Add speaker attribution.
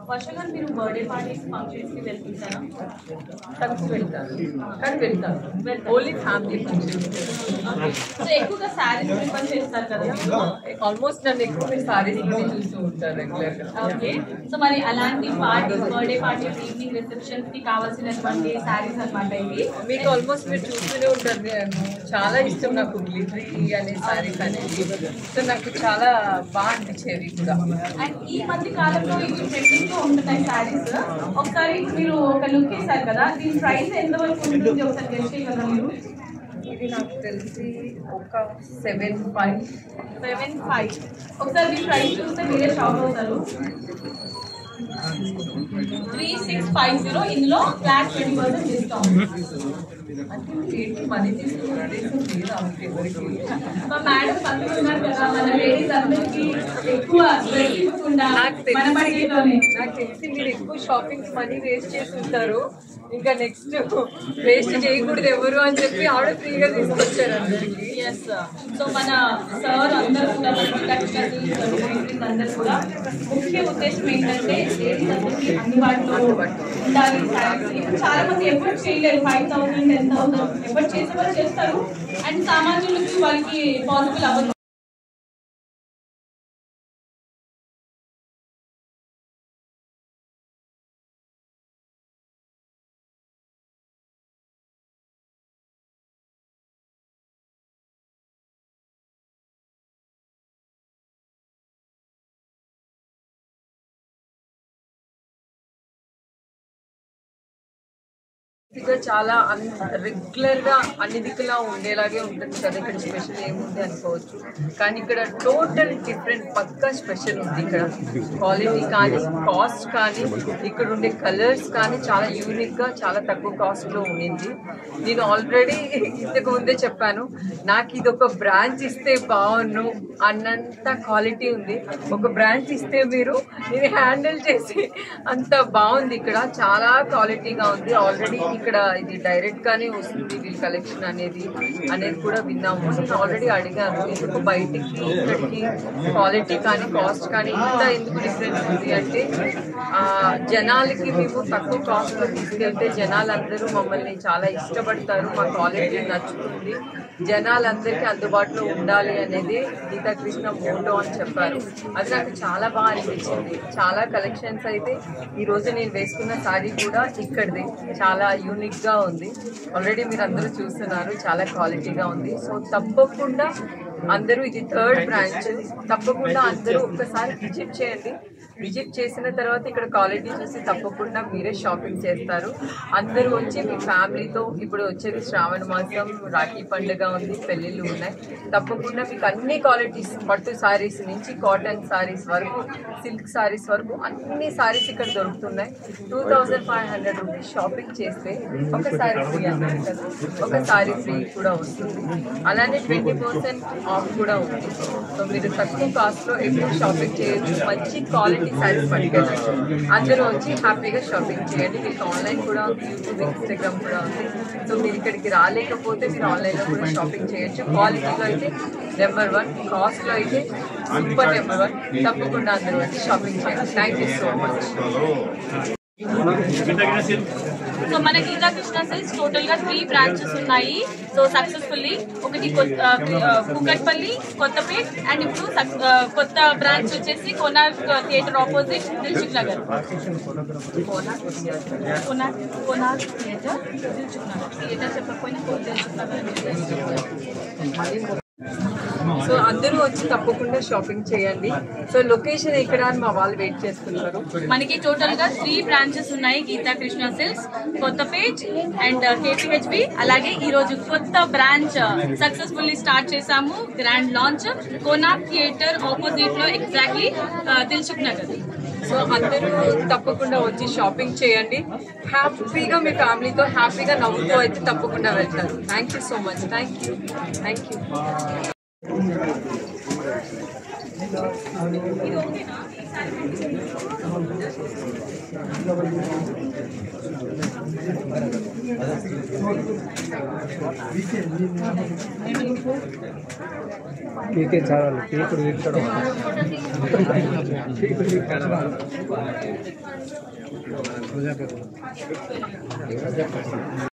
Speaker 1: వర్షాలు మీరు birthday parties ఫంక్షన్స్కి వెళ్తుంటారా? కలిసి వెళ్తాను, కానీ వెళ్తాను ఓన్లీ ఫ్యామిలీ ఫంక్షన్స్. సో ఎక్కువగా శారీస్ ప్రిఫర్ చేస్తారు కదా? ఆల్మోస్ట్ నన్ను ఎక్కువ మీరు శారీస్ చూస్తూ ఉంటారు రెగ్యులర్గా. ఓకే, సో మరి అలాంటి పార్టీస్, బర్త్డే పార్టీస్, ఈవినింగ్ రిసెప్షన్స్కి కావాల్సినటువంటి శారీస్ అనమాట ఇవి. మీకు ఆల్మోస్ట్ మీరు చూస్తూనే ఉంటారు. చాలా ఇష్టం నాకు గ్లిటరీ అనే శారీస్ అనేది. సో నాకు చాలా బాగా అనిపించేవి కూడా. అండ్ ఈ మధ్య కాలంలో ఇవి ట్రెండింగ్ ఉంటున్నాయి శారీస్. ఒకసారి మీరు ఒక లుక్ వేసారు కదా, దీని ప్రైస్ ఎంత వరకు ఉంటుంది ఒకసారి గెస్ట్ కదా మీరు? ఇది నాకు తెలిసి ఒక 7,500. ఒకసారి మీ ప్రైస్ చూస్తే మీరే షాక్ అవుతారు. 3650. ఇందులో ఫ్లాట్ 20% డిస్కౌంట్. మనీ తీసుకున్నాడు మా మేడం పక్కన ఉన్నారు కదా, మన లేడీస్ అందరికీ ఎక్కువ నాకు తెలిసి మీరు ఎక్కువ షాపింగ్స్ మనీ వేస్ట్ చేస్తుంటారు. ఇంకా నెక్స్ట్ వేస్ట్ చేయకూడదు ఎవరు అని చెప్పి ఆవిడ ఫ్రీగా తీసుకొచ్చారు అందరికి. ఎస్, సో మన సార్ అందరూ కూడా అందరూ కూడా ముఖ్య ఉద్దేశం ఏంటంటే లేడీస్ అందరికీ అందుబాటులో ఉండాలి. చాలా మంది ఎఫర్ట్ చేయలేరు, 5,000 10,000 ఎఫర్ట్ చేసే వాళ్ళు చేస్తారు, అండ్ సామాన్యులకి వాళ్ళకి పాసిబుల్ అవ్వదు. ఇక చాలా రెగ్యులర్గా అన్ని దిక్కులా ఉండేలాగే ఉంటుంది కదా. ఇక్కడ స్పెషల్ ఏముంది అనుకోవచ్చు, కానీ ఇక్కడ టోటల్ డిఫరెంట్ పక్కా స్పెషల్ ఉంది. ఇక్కడ క్వాలిటీ కానీ, కాస్ట్ కానీ, ఇక్కడ ఉండే కలర్స్ కానీ చాలా యూనిక్గా, చాలా తక్కువ కాస్ట్లో ఉండింది. నేను ఆల్రెడీ ఇంతకు ముందే చెప్పాను, నాకు ఇది ఒక బ్రాంచ్ ఇస్తే బాగున్ను అన్నంత క్వాలిటీ ఉంది. ఒక బ్రాంచ్ ఇస్తే మీరు నేను హ్యాండిల్ చేసి అంత బాగుంది. ఇక్కడ చాలా క్వాలిటీగా ఉంది. ఆల్రెడీ ఇక్కడ ఇది డైరెక్ట్ గానే వస్తుంది వీళ్ళ కలెక్షన్ అనేది కూడా విన్నాము. నేను ఆల్రెడీ అడిగాను, ఎందుకు బయటికి ఇక్కడికి క్వాలిటీ కానీ, కాస్ట్ కానీ ఇంత ఎందుకు డిఫరెన్స్ ఉంది అంటే, జనాలకి మేము తక్కువ కాస్ట్లో తీసుకెళ్తే జనాలందరూ మమ్మల్ని చాలా ఇష్టపడతారు, మా క్వాలిటీ నచ్చుతుంది, జనాలందరికీ అందుబాటులో ఉండాలి అనేది గీతాకృష్ణ మోటో అని చెప్పారు. అది నాకు చాలా బాగా అనిపించింది. చాలా కలెక్షన్స్ అయితే ఈరోజు నేను వేసుకున్న శారీ కూడా ఇక్కడిది చాలా యూనిక్గా ఉంది. ఆల్రెడీ మీరు అందరూ చూస్తున్నారు, చాలా క్వాలిటీగా ఉంది. సో తప్పకుండా అందరూ, ఇది 3rd బ్రాంచ్, తప్పకుండా అందరూ ఒక్కసారి విజిట్ చేయండి. విజిట్ చేసిన తర్వాత ఇక్కడ క్వాలిటీ చూసి తప్పకుండా మీరే షాపింగ్ చేస్తారు. అందరూ వచ్చి మీ ఫ్యామిలీతో, ఇప్పుడు వచ్చేది శ్రావణ మాసం, రాఖీ పండుగ ఉంది, పెళ్ళిళ్ళు ఉన్నాయి, తప్పకుండా మీకు అన్ని క్వాలిటీస్, పట్టు శారీస్ నుంచి కాటన్ శారీస్ వరకు, సిల్క్ శారీస్ వరకు అన్ని శారీస్ ఇక్కడ దొరుకుతున్నాయి. 2,500 రూపీస్ షాపింగ్ చేస్తే ఒక శారీ ఫ్రీ అన్నారు కదా, ఒక శారీ ఫ్రీ కూడా వస్తుంది. అలానే 20% ఆఫ్ కూడా ఉంది. సో మీరు తక్కువ కాస్ట్లో ఎక్కువ షాపింగ్ చేయొచ్చు, మంచి క్వాలిటీ శారీస్ పట్టుకెళ్ళచ్చు. అందరూ వచ్చి హ్యాపీగా షాపింగ్ చేయండి. మీకు ఆన్లైన్ కూడా ఉంది, యూట్యూబ్, ఇన్స్టాగ్రామ్ కూడా ఉంది. సో మీరు ఇక్కడికి రాలేకపోతే మీరు ఆన్లైన్లో కూడా షాపింగ్ చేయొచ్చు. క్వాలిటీలో అయితే నెంబర్ 1, కాస్ట్లో అయితే సూపర్ నెంబర్ 1. తప్పకుండా అందరూ వచ్చి షాపింగ్ చేయండి. Thank you so much. So మన గీతాకృష్ణ సిల్క్స్ టోటల్ గా 3 బ్రాంచెస్ ఉన్నాయి. సో సక్సెస్ఫుల్లీ ఒకటి కూకట్పల్లి, కొత్తపేట్, అండ్ ఇప్పుడు కొత్త బ్రాంచ్ వచ్చేసి Konark theatre opposite Dilsukh Nagar. Konark theatre Dilsukh Nagar, theatre చెప్పకపోయినా దిల్సుఖ్ నగర్. సో అందరూ వచ్చి తప్పకుండా షాపింగ్ చేయండి. సో లొకేషన్ ఎక్కడ అని మా వాళ్ళు వెయిట్ చేస్తున్నారు. మనకి టోటల్ గా 3 బ్రాంచెస్ ఉన్నాయి. Geetha Krishna silks, Kothapet and KPHB. అలాగే ఈ రోజు కొత్త బ్రాంచ్ సక్సెస్ఫుల్లీ స్టార్ట్ చేశాము. Grand launch Konark theatre opposite లో, ఎగ్జాక్ట్లీ దిల్సుఖ్ నగర్. సో అందరూ తప్పకుండా వచ్చి షాపింగ్ చేయండి. హ్యాపీగా మీ ఫ్యామిలీతో హ్యాపీగా నవ్వుతూ అయితే తప్పకుండా వెళ్తారు. Thank you so much. Thank you.
Speaker 2: PK చాలు పీకుడు వీక్షడం